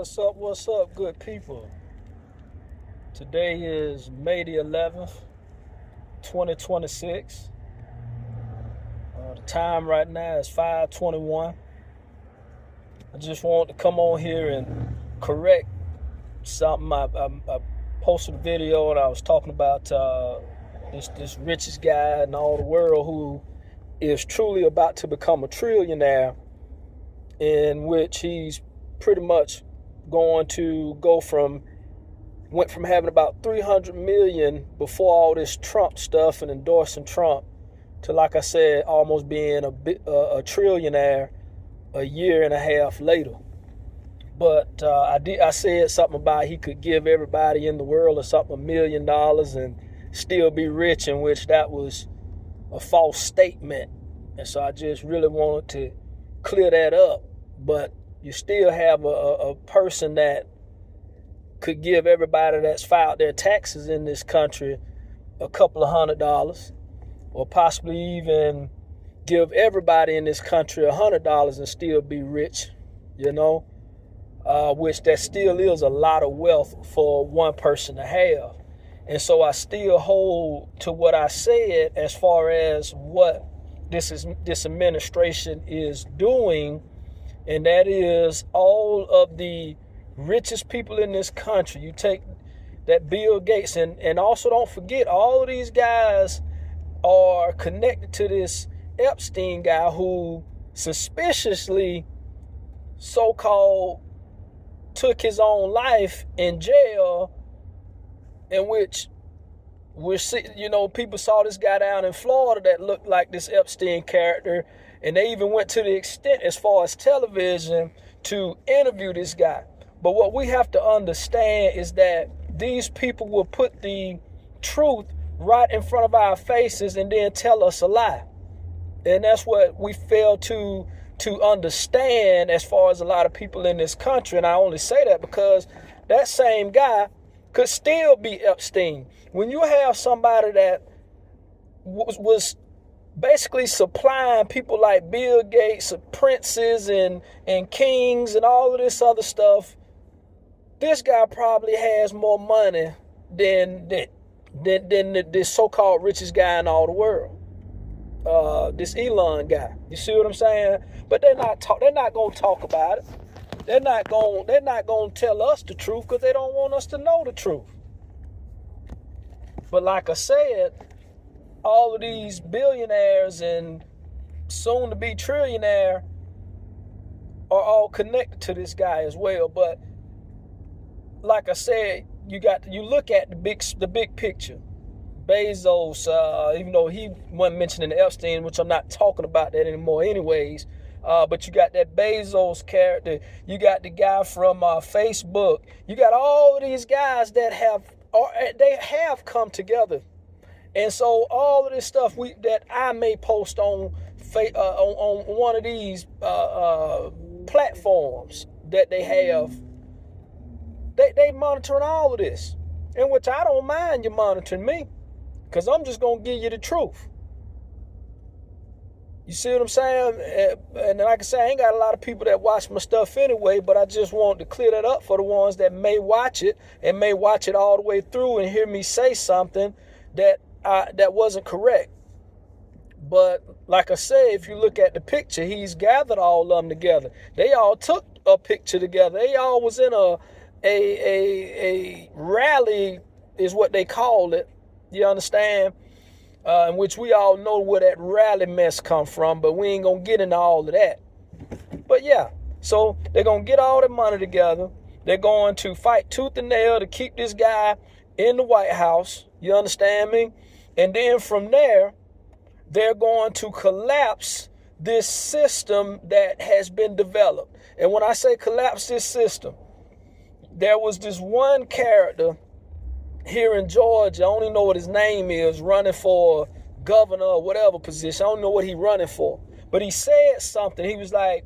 What's up, good people? Today is May the 11th, 2026. The time right now is 5:21. I just want to come on here and correct something. I posted a video and I was talking about this richest guy in all the world who is truly about to become a trillionaire, in which he's pretty much going to went from having about 300 million before all this Trump stuff and endorsing Trump to, like I said, almost being a trillionaire a year and a half later. But I said something about he could give everybody in the world or something $1 million and still be rich, in which that was a false statement. And so I just really wanted to clear that up. But you still have a person that could give everybody that's filed their taxes in this country a couple of $100, or possibly even give everybody in this country $100 and still be rich, which that still is a lot of wealth for one person to have. And so I still hold to what I said as far as what this administration is doing, and that is all of the richest people in this country. You take that Bill Gates, and also don't forget, all of these guys are connected to this Epstein guy who suspiciously so-called took his own life in jail, in which people saw this guy down in Florida that looked like this Epstein character, and they even went to the extent, as far as television, to interview this guy. But what we have to understand is that these people will put the truth right in front of our faces and then tell us a lie. And that's what we fail to understand as far as a lot of people in this country. And I only say that because that same guy could still be Epstein. When you have somebody that was basically supplying people like Bill Gates, princes and kings and all of this other stuff, this guy probably has more money than this so-called richest guy in all the world. This Elon guy. You see what I'm saying? But they're not going to talk about it. They're not going to tell us the truth because they don't want us to know the truth. But like I said, all of these billionaires and soon to be trillionaire are all connected to this guy as well. But like I said, you look at the big picture. Bezos, even though he wasn't mentioning Epstein, which I'm not talking about that anymore anyways, but you got that Bezos character, you got the guy from Facebook, you got all of these guys that have come together. And so all of this stuff that I may post on one of these platforms that they have, they monitoring all of this, in which I don't mind you monitoring me, because I'm just going to give you the truth. You see what I'm saying? And like I say, I ain't got a lot of people that watch my stuff anyway, but I just want to clear that up for the ones that may watch it and may watch it all the way through and hear me say something that wasn't correct. But like I said, if you look at the picture, he's gathered all of them together. They all took a picture together. They all was in a rally, is what they called it. You understand? In which we all know where that rally mess come from, but we ain't gonna get into all of that. But yeah, so they're gonna get all their money together. They're going to fight tooth and nail to keep this guy in the White House. You understand me? And then from there, they're going to collapse this system that has been developed. And when I say collapse this system, there was this one character here in Georgia, I don't even know what his name is, running for governor or whatever position. I don't know what he's running for. But he said something. He was like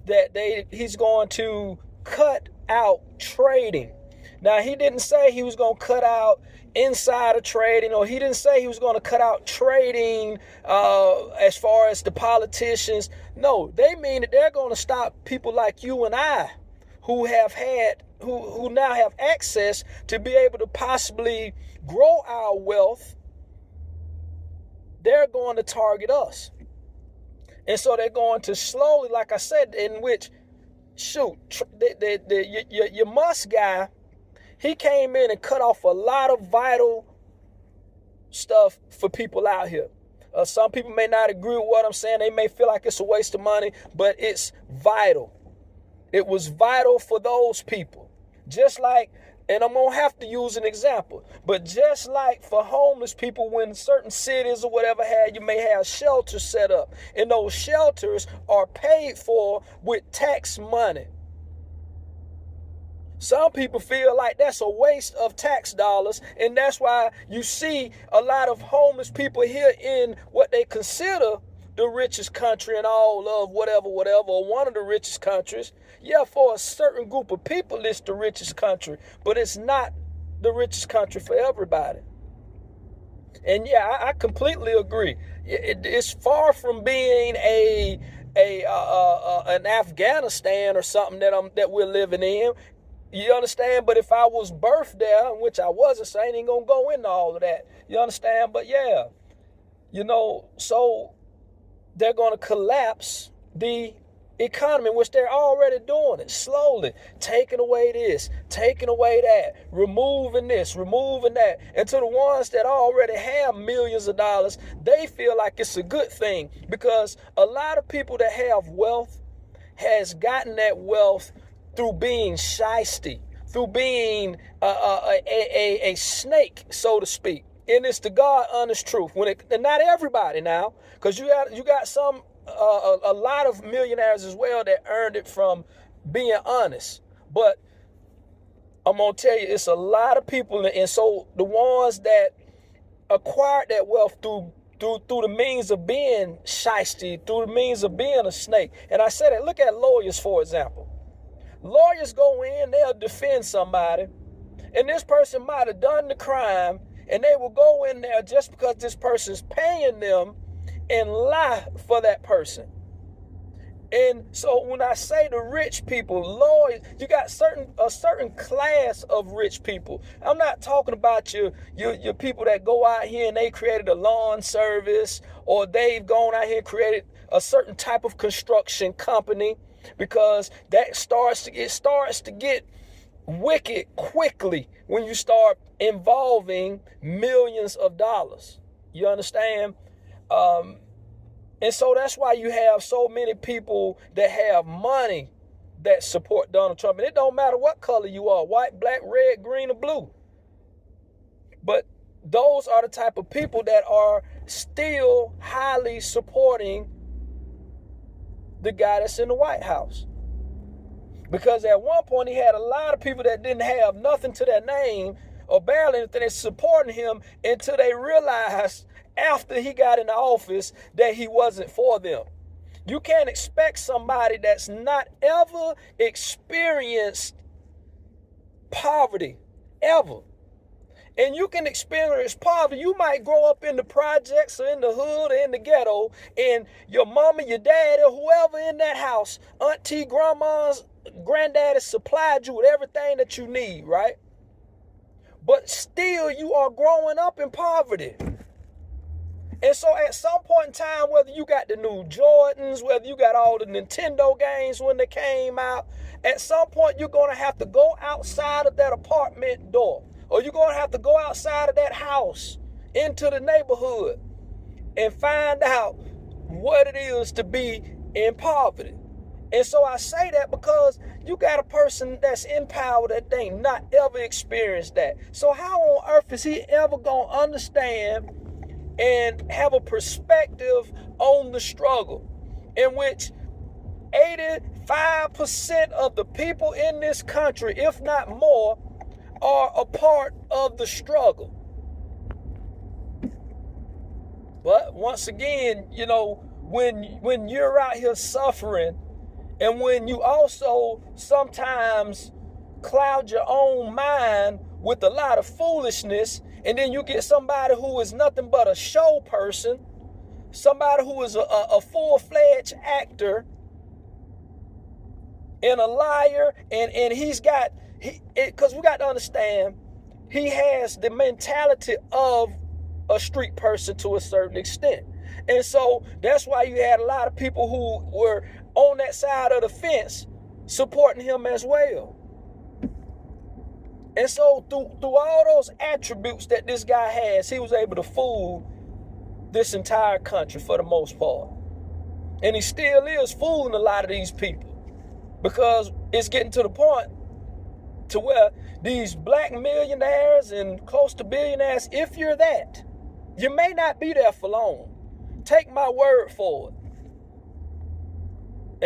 that he's going to cut out trading. Now, he didn't say he was going to cut out insider trading, or he didn't say he was going to cut out trading as far as the politicians. No, they mean that they're going to stop people like you and I who now have access to be able to possibly grow our wealth, they're going to target us. And so they're going to slowly, like I said, in which, your Musk guy, he came in and cut off a lot of vital stuff for people out here. Some people may not agree with what I'm saying. They may feel like it's a waste of money, but it's vital. It was vital for those people. Just like, and I'm going to have to use an example, but just like for homeless people, when certain cities or whatever you may have shelters set up, and those shelters are paid for with tax money. Some people feel like that's a waste of tax dollars, and that's why you see a lot of homeless people here in what they consider the richest country in all of whatever, or one of the richest countries. Yeah, for a certain group of people, it's the richest country, but it's not the richest country for everybody. And yeah, I completely agree. It's far from being an Afghanistan or something that we're living in. You understand? But if I was birthed there, which I wasn't, so I ain't gonna go into all of that. You understand? But yeah, so they're gonna collapse the economy, which they're already doing it slowly, taking away this, taking away that, removing this, removing that. And to the ones that already have millions of dollars, they feel like it's a good thing, because a lot of people that have wealth has gotten that wealth through being shysty, through being a snake, so to speak. And it's the God honest truth. And not everybody now, because you got some a lot of millionaires as well that earned it from being honest. But I'm gonna tell you, it's a lot of people, and so the ones that acquired that wealth through the means of being shysty, through the means of being a snake. And I said it. Look at lawyers, for example. Lawyers go in, they'll defend somebody, and this person might have done the crime, and they will go in there just because this person's paying them and lie for that person. And so when I say the rich people, lawyers, you got a certain class of rich people. I'm not talking about your people that go out here and they created a lawn service, or they've gone out here and created a certain type of construction company, because that starts to get wicked quickly when you start involving millions of dollars. You understand? And so that's why you have so many people that have money that support Donald Trump. And it don't matter what color you are, white, black, red, green, or blue. But those are the type of people that are still highly supporting the guy that's in the White House. Because at one point he had a lot of people that didn't have nothing to their name or barely anything that's supporting him, until they realized after he got into office that he wasn't for them. You can't expect somebody that's not ever experienced poverty, ever. And you can experience poverty. You might grow up in the projects or in the hood or in the ghetto, and your mama, your dad, or whoever in that house, auntie, grandma's, granddaddy supplied you with everything that you need, right? But still you are growing up in poverty. And so at some point in time, whether you got the new Jordans, whether you got all the Nintendo games when they came out, at some point you're going to have to go outside of that apartment door, or you're going to have to go outside of that house into the neighborhood and find out what it is to be in poverty. And so I say that because you got a person that's in power that ain't not ever experienced that. So how on earth is he ever going to understand and have a perspective on the struggle, in which 85% of the people in this country, if not more, are a part of the struggle? But once again, when you're out here suffering, and when you also sometimes cloud your own mind with a lot of foolishness, and then you get somebody who is nothing but a show person, somebody who is a full-fledged actor, and a liar, and he's got, because we got to understand, he has the mentality of a street person to a certain extent. And so that's why you had a lot of people who were on that side of the fence supporting him as well. And so through all those attributes that this guy has, he was able to fool this entire country for the most part. And he still is fooling a lot of these people, because it's getting to the point to where these black millionaires and close to billionaires, if you're that, you may not be there for long. Take my word for it.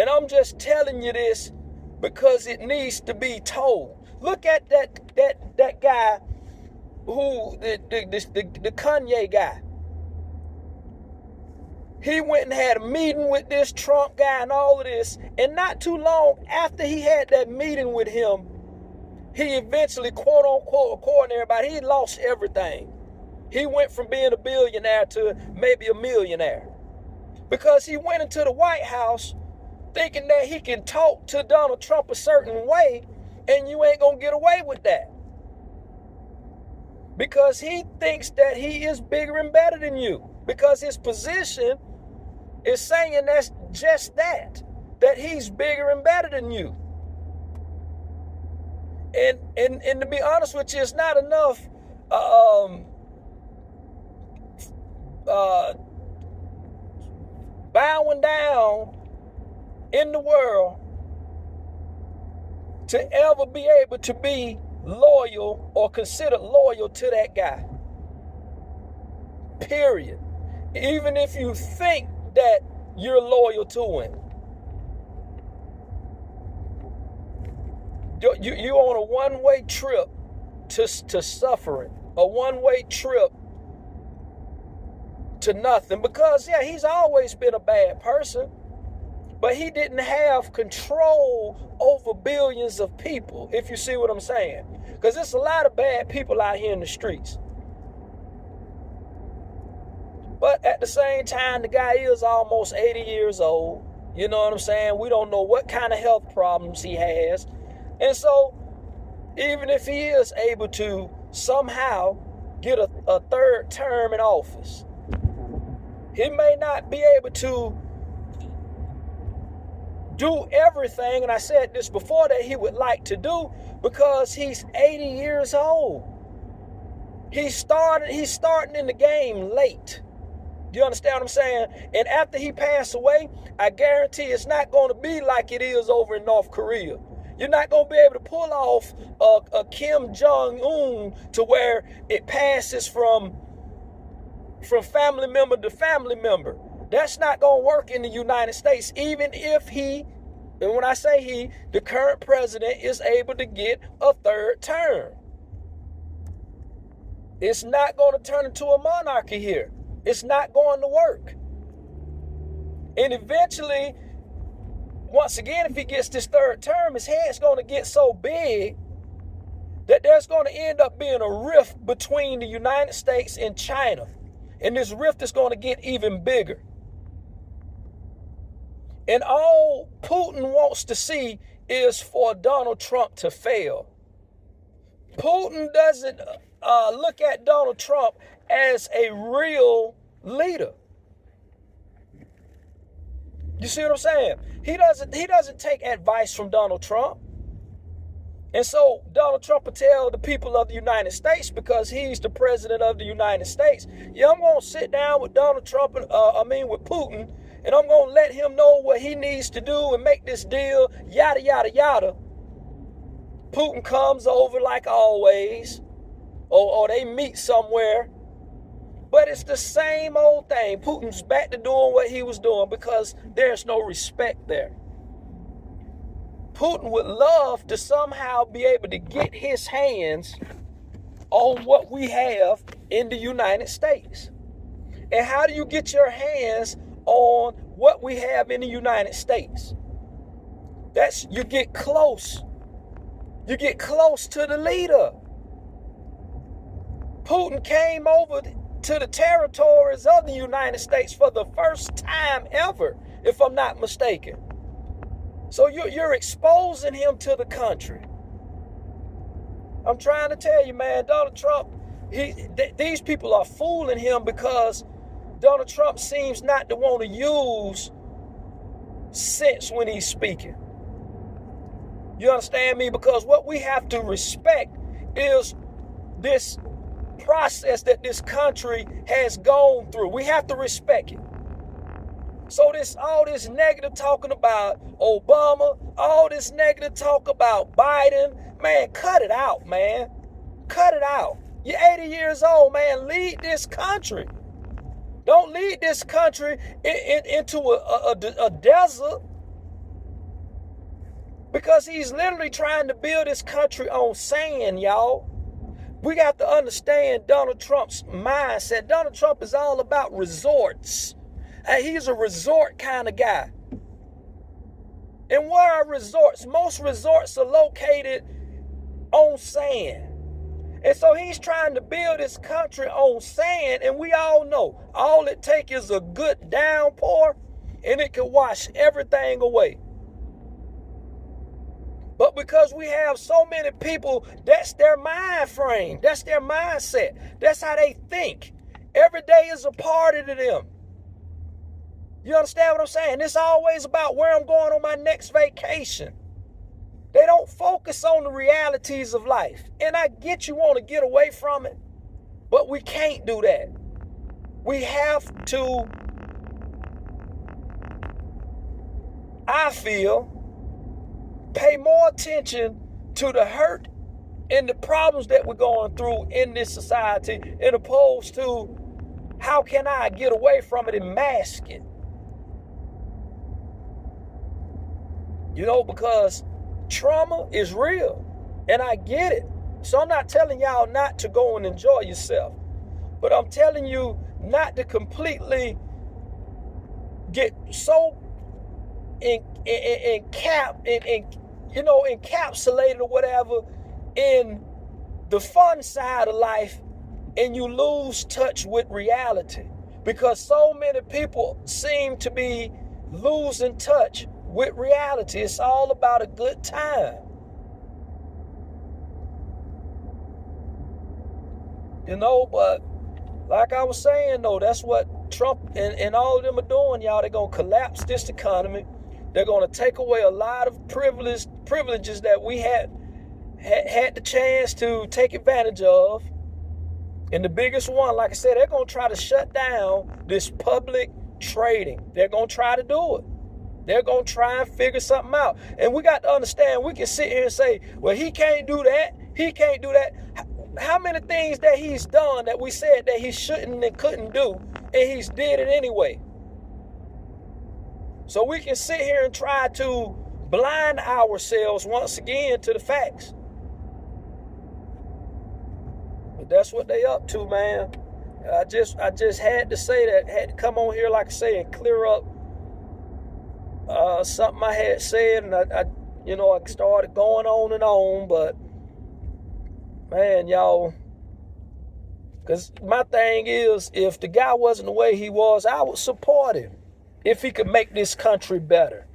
And I'm just telling you this because it needs to be told. Look at that guy who, the Kanye guy. He went and had a meeting with this Trump guy and all of this. And not too long after he had that meeting with him, he eventually, quote unquote, according to everybody, he lost everything. He went from being a billionaire to maybe a millionaire. Because he went into the White House thinking that he can talk to Donald Trump a certain way, and you ain't gonna get away with that. Because he thinks that he is bigger and better than you. Because his position is saying that's just that he's bigger and better than you. And to be honest with you, it's not enough bowing down in the world to ever be able to be loyal or considered loyal to that guy. Period. Even if you think that you're loyal to him. You're on a one-way trip to suffering. A one-way trip to nothing. Because, yeah, he's always been a bad person. But he didn't have control over billions of people, if you see what I'm saying. Because there's a lot of bad people out here in the streets. But at the same time, the guy is almost 80 years old. You know what I'm saying? We don't know what kind of health problems he has. And so, even if he is able to somehow get a third term in office, he may not be able to do everything, and I said this before, that he would like to do, because he's 80 years old. He's starting in the game late. Do you understand what I'm saying? And after he passed away, I guarantee it's not going to be like it is over in North Korea. You're not going to be able to pull off a Kim Jong-un to where it passes from family member to family member. That's not going to work in the United States, even if he, and when I say he, the current president is able to get a third term. It's not going to turn into a monarchy here. It's not going to work. And eventually, once again, if he gets this third term, his head's going to get so big that there's going to end up being a rift between the United States and China. And this rift is going to get even bigger. And all Putin wants to see is for Donald Trump to fail. Putin doesn't look at Donald Trump as a real leader. You see what I'm saying? He doesn't take advice from Donald Trump. And so Donald Trump will tell the people of the United States, because he's the president of the United States, yeah, I'm going to sit down with Donald Trump, with Putin, and I'm going to let him know what he needs to do and make this deal, yada, yada, yada. Putin comes over like always, or they meet somewhere. But it's the same old thing. Putin's back to doing what he was doing because there's no respect there. Putin would love to somehow be able to get his hands on what we have in the United States. And how do you get your hands on what we have in the United States? That's, you get close. You get close to the leader. Putin came over to the territories of the United States for the first time ever, if I'm not mistaken. So you're exposing him to the country. I'm trying to tell you, man, Donald Trump, these people are fooling him because Donald Trump seems not to want to use sense when he's speaking. You understand me? Because what we have to respect is this process that this country has gone through. We have to respect it. So all this negative talking about Obama, all this negative talk about Biden, man, cut it out, man. Cut it out. You're 80 years old, man. Lead this country. Don't lead this country into a desert, because he's literally trying to build this country on sand, y'all. We got to understand Donald Trump's mindset. Donald Trump is all about resorts. He's a resort kind of guy. And what are resorts? Most resorts are located on sand. And so he's trying to build this country on sand. And we all know all it takes is a good downpour and it can wash everything away. But because we have so many people, that's their mind frame. That's their mindset. That's how they think. Every day is a party to them. You understand what I'm saying? It's always about where I'm going on my next vacation. They don't focus on the realities of life. And I get you want to get away from it, but we can't do that. We have to, I feel, pay more attention to the hurt and the problems that we're going through in this society, as opposed to how can I get away from it and mask it. You know, because trauma is real, and I get it. So I'm not telling y'all not to go and enjoy yourself, but I'm telling you not to completely get so encapsulated or whatever in the fun side of life, and you lose touch with reality, because so many people seem to be losing touch with reality. It's all about a good time. You know, but like I was saying, though, that's what Trump and all of them are doing, y'all. They're going to collapse this economy. They're going to take away a lot of privileges that we had the chance to take advantage of. And the biggest one, like I said, they're going to try to shut down this public trading. They're going to try to do it. They're going to try and figure something out. And we got to understand, we can sit here and say, well, he can't do that. He can't do that. How many things that he's done that we said that he shouldn't and couldn't do, and he's did it anyway? So we can sit here and try to blind ourselves once again to the facts. But that's what they up to, man. I just had to say that, had to come on here, like I say, and clear up something I had said, and I started going on and on, but man, y'all, because my thing is, if the guy wasn't the way he was, I would support him if he could make this country better.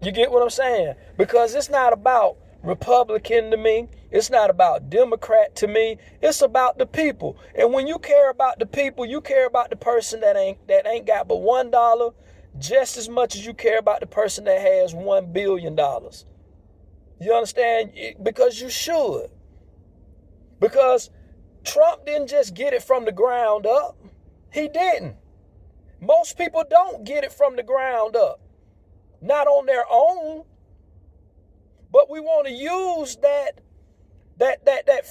You get what I'm saying? Because it's not about Republican to me. It's not about Democrat to me. It's about the people. And when you care about the people, you care about the person that ain't got but $1, just as much as you care about the person that has $1 billion. You understand? Because you should. Because Trump didn't just get it from the ground up. He didn't. Most people don't get it from the ground up. Not on their own. But we want to use that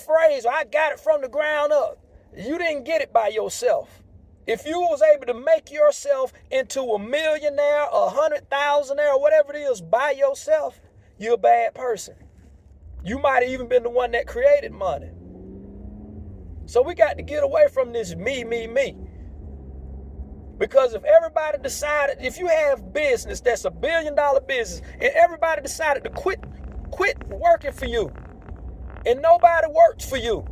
phrase, I got it from the ground up. You didn't get it by yourself. If you was able to make yourself into a millionaire, 100,000-aire, whatever it is, by yourself, you're a bad person. You might have even been the one that created money. So we got to get away from this me. Because if everybody decided, if you have business that's $1 billion business, and everybody decided to quit working for you, and nobody works for you,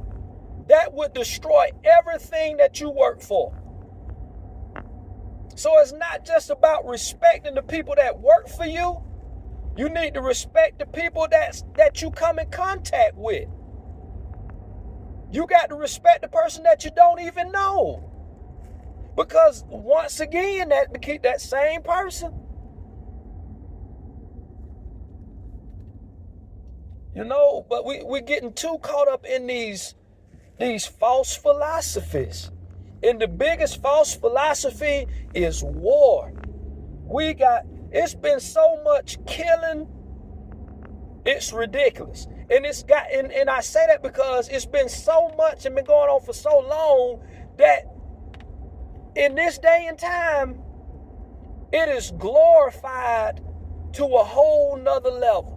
that would destroy everything that you work for. So it's not just about respecting the people that work for you, You need to respect the people that you come in contact with. You got to respect the person that you don't even know. Because once again, that same person, but we're getting too caught up in these false philosophies. And the biggest false philosophy is war. It's been so much killing, it's ridiculous. And and I say that because it's been so much and been going on for so long that in this day and time, it is glorified to a whole nother level.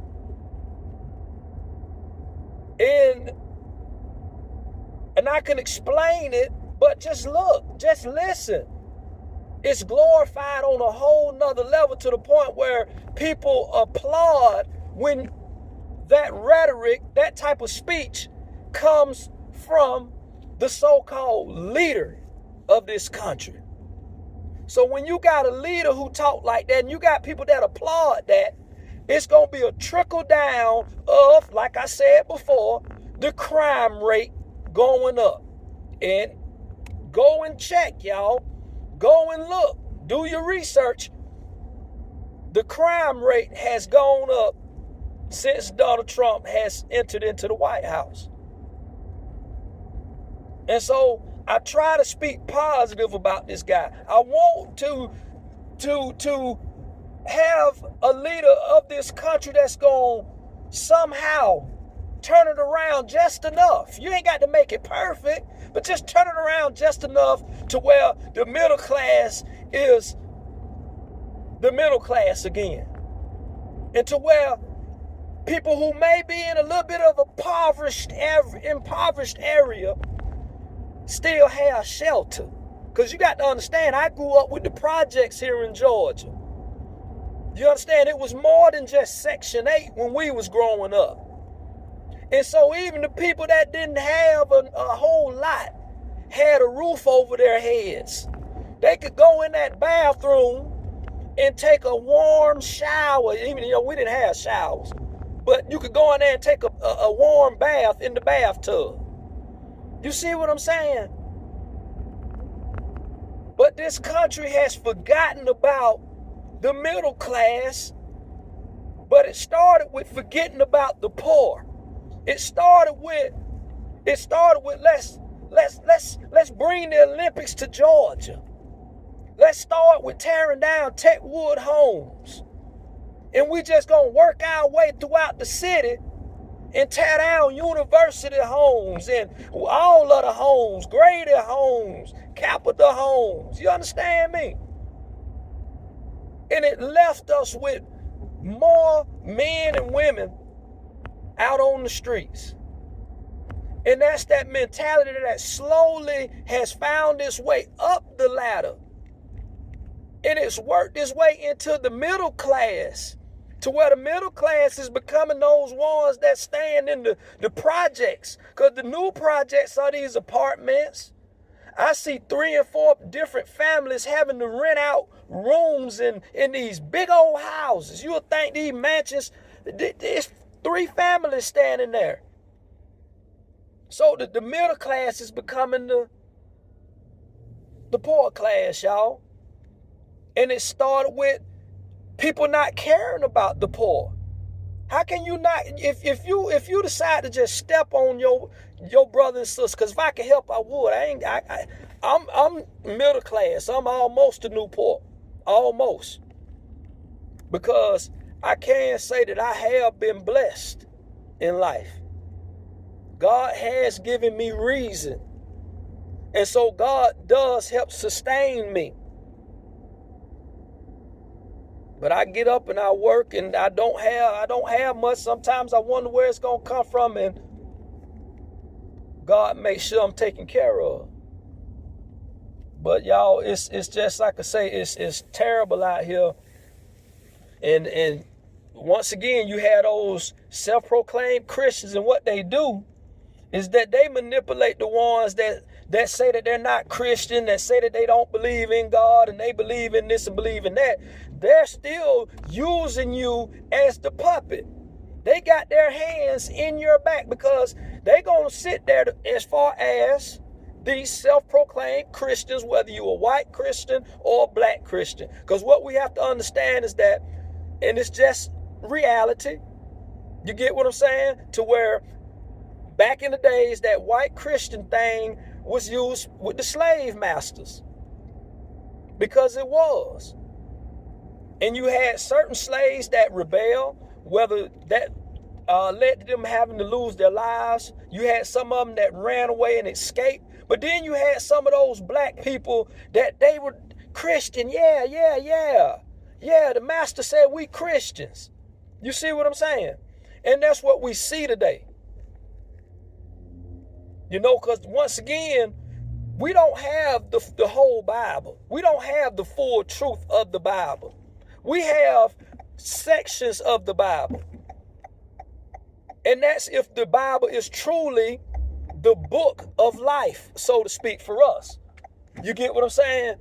And I can explain it, but just look, just listen. It's glorified on a whole nother level to the point where people applaud when that rhetoric, that type of speech comes from the so-called leader of this country. So when you got a leader who talk like that and you got people that applaud that, it's going to be a trickle down of, like I said before, the crime rate going up. And go and check, y'all. Go and look. Do your research. The crime rate has gone up since Donald Trump has entered into the White House. And so I try to speak positive about this guy. I want to have a leader of this country that's going to somehow turn it around just enough. You ain't got to make it perfect, but just turn it around just enough to where the middle class is the middle class again. And to where people who may be in a little bit of a impoverished area still have shelter. Because you got to understand, I grew up with the projects here in Georgia. You understand? It was more than just Section 8 when we was growing up. And so even the people that didn't have a whole lot had a roof over their heads. They could go in that bathroom and take a warm shower. Even, we didn't have showers. But you could go in there and take a warm bath in the bathtub. You see what I'm saying? But this country has forgotten about the middle class, but it started with forgetting about the poor. It started with let's bring the Olympics to Georgia. Let's start with tearing down Techwood homes. And we just gonna work our way throughout the city and tear down university homes and all of the homes, Grady homes, Capitol homes. You understand me? And it left us with more men and women out on the streets. And that's that mentality that slowly has found its way up the ladder. And it's worked its way into the middle class, to where the middle class is becoming those ones that stand in the projects. Because the new projects are these apartments. I see 3 and 4 different families having to rent out rooms in these big old houses. You would think these mansions, there's 3 families standing there. So the middle class is becoming the poor class, y'all. And it started with people not caring about the poor. How can you not, if you decide to just step on your brother and sister, because if I could help, I would. I'm middle class. I'm almost the new poor. Almost. Because I can say that I have been blessed in life. God has given me reason. And so God does help sustain me. But I get up and I work and I don't have much. Sometimes I wonder where it's going to come from, and God makes sure I'm taken care of. But y'all, it's just like I say, it's terrible out here. And once again, you have those self-proclaimed Christians, and what they do is that they manipulate the ones that say that they're not Christian, that say that they don't believe in God and they believe in this and believe in that, they're still using you as the puppet. They got their hands in your back because they're going to sit there as far as these self-proclaimed Christians, whether you're a white Christian or a black Christian. Because what we have to understand is that, and it's just reality, you get what I'm saying? To where back in the days, that white Christian thing was used with the slave masters. Because it was. And you had certain slaves that rebel, whether that led to them having to lose their lives. You had some of them that ran away and escaped. But then you had some of those black people that they were Christian. Yeah, the master said we Christians. You see what I'm saying? And that's what we see today. You know, because once again, we don't have the whole Bible. We don't have the full truth of the Bible. We have sections of the Bible. And that's if the Bible is truly the book of life, so to speak, for us. You get what I'm saying?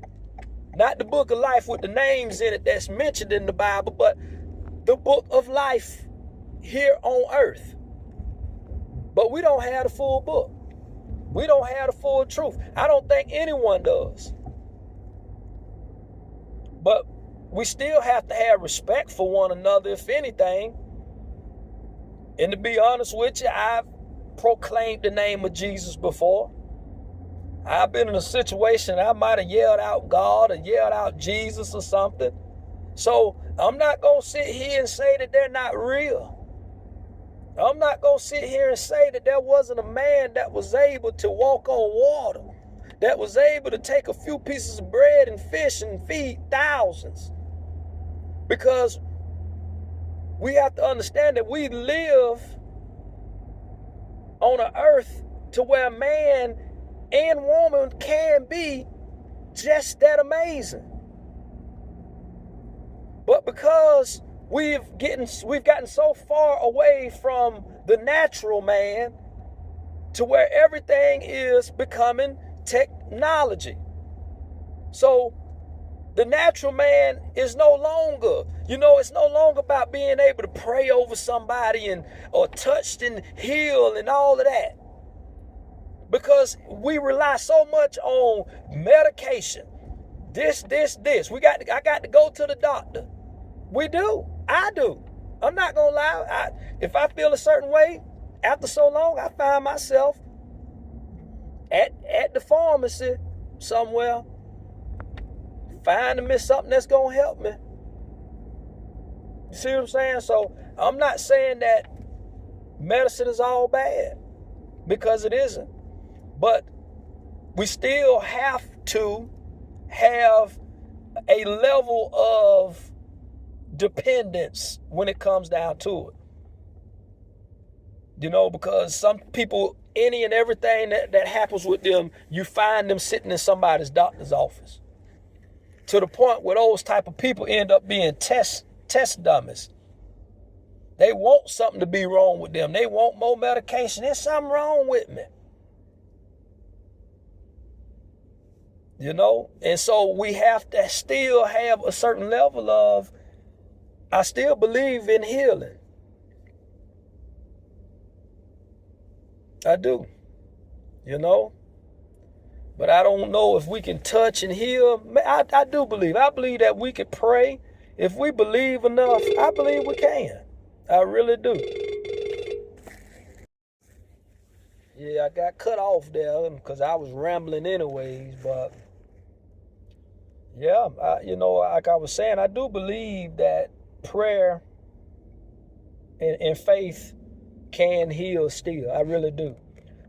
Not the book of life with the names in it that's mentioned in the Bible, but the book of life here on earth. But we don't have the full book. We don't have the full truth. I don't think anyone does. But we still have to have respect for one another, if anything. And to be honest with you, I've proclaimed the name of Jesus before. I've been in a situation I might have yelled out God or yelled out Jesus or something. So I'm not going to sit here and say that they're not real. I'm not going to sit here and say that there wasn't a man that was able to walk on water, that was able to take a few pieces of bread and fish and feed thousands. Because we have to understand that we live on an earth to where man and woman can be just that amazing. But because we've gotten so far away from the natural man to where everything is becoming technology. So the natural man is no longer, it's no longer about being able to pray over somebody or touch and heal and all of that. Because we rely so much on medication. This. I got to go to the doctor. We do. I do. I'm not going to lie. If I feel a certain way, after so long, I find myself at the pharmacy somewhere, finding me something that's going to help me. You see what I'm saying? So I'm not saying that medicine is all bad, because it isn't. But we still have to have a level of dependence when it comes down to it. Because some people, any and everything that happens with them, you find them sitting in somebody's doctor's office. To the point where those type of people end up being test dummies. They want something to be wrong with them. They want more medication. There's something wrong with me. And so we have to still have a certain level of, I still believe in healing. I do. But I don't know if we can touch and heal. I do believe. I believe that we can pray. If we believe enough, I believe we can. I really do. Yeah, I got cut off there because I was rambling anyways, but yeah, like I was saying, I do believe that prayer and faith can heal still. I really do.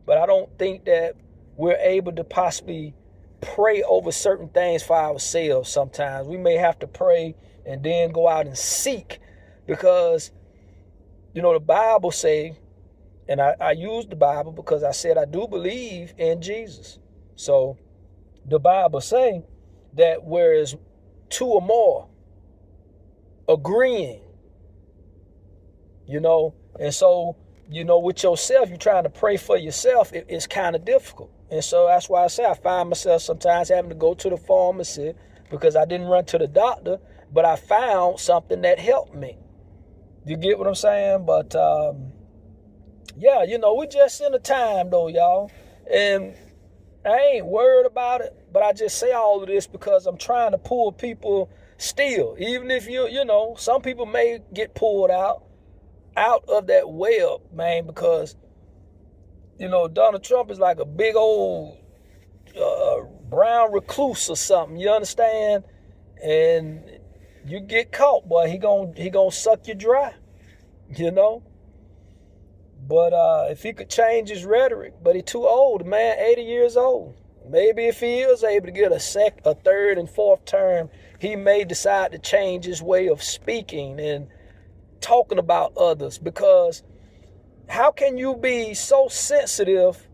But I don't think that we're able to possibly pray over certain things for ourselves sometimes. We may have to pray and then go out and seek, because, the Bible say, and I use the Bible because I said I do believe in Jesus. So the Bible say that whereas two or more agreeing, and so, with yourself, you're trying to pray for yourself, it's kind of difficult. And so that's why I say I find myself sometimes having to go to the pharmacy because I didn't run to the doctor, but I found something that helped me. You get what I'm saying? But yeah, we just in a time though, y'all. And I ain't worried about it, but I just say all of this because I'm trying to pull people still. Even if some people may get pulled out of that web, man, because Donald Trump is like a big old brown recluse or something. You understand? And you get caught, boy, he gonna suck you dry. But if he could change his rhetoric, but he's too old, man, 80 years old. Maybe if he is able to get a third and fourth term, he may decide to change his way of speaking and talking about others. Because how can you be so sensitive,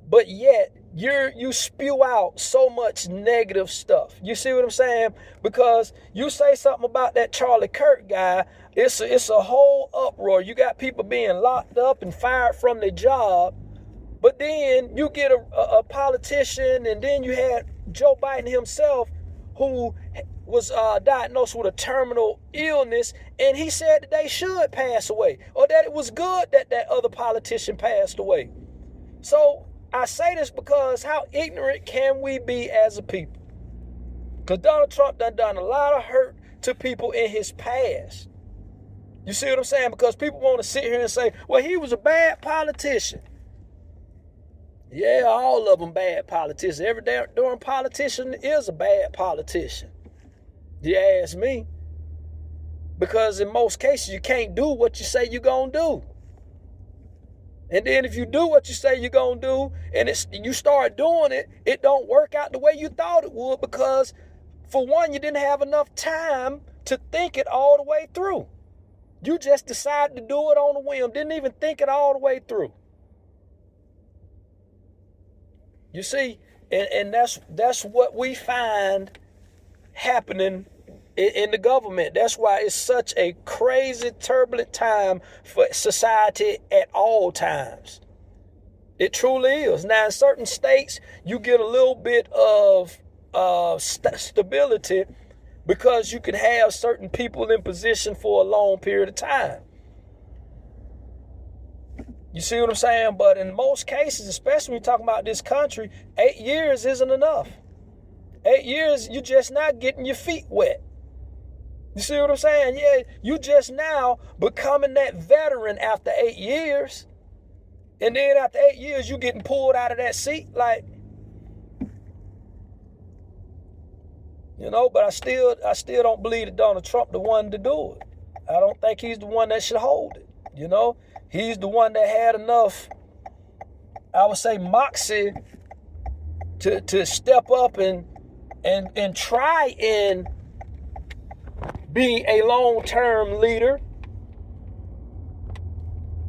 but yet you spew out so much negative stuff? You see what I'm saying? Because you say something about that Charlie Kirk guy, it's a whole uproar. You got people being locked up and fired from their job. But then you get a politician, and then you had Joe Biden himself, who was diagnosed with a terminal illness, and he said that they should pass away, or that it was good that that other politician passed away. So I say this because how ignorant can we be as a people? Because Donald Trump done a lot of hurt to people in his past. You see what I'm saying? Because people want to sit here and say, well, he was a bad politician. Yeah, all of them bad politicians. Every darn politician is a bad politician. You ask me. Because in most cases, you can't do what you say you're going to do. And then if you do what you say you're going to do, and you start doing it, it don't work out the way you thought it would, because for one, you didn't have enough time to think it all the way through. You just decided to do it on a whim, didn't even think it all the way through. You see, and that's what we find happening in the government. That's why it's such a crazy, turbulent time for society at all times. It truly is. Now, in certain states, you get a little bit of stability because you can have certain people in position for a long period of time. You see what I'm saying? But in most cases, especially when you're talking about this country, 8 years isn't enough. 8 years, you're just not getting your feet wet. You see what I'm saying? Yeah, you just now becoming that veteran after 8 years. And then after 8 years, you getting pulled out of that seat. Like, but I still don't believe that Donald Trump the one to do it. I don't think he's the one that should hold it. He's the one that had enough, I would say, moxie to step up and try and be a long-term leader.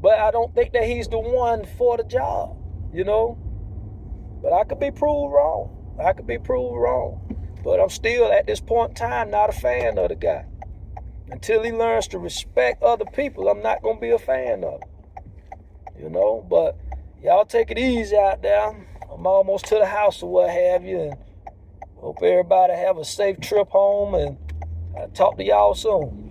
But I don't think that he's the one for the job, But I could be proved wrong. But I'm still, at this point in time, not a fan of the guy. Until he learns to respect other people, I'm not going to be a fan of him. But y'all take it easy out there. I'm almost to the house or what have you. And hope everybody have a safe trip home. And I'll talk to y'all soon.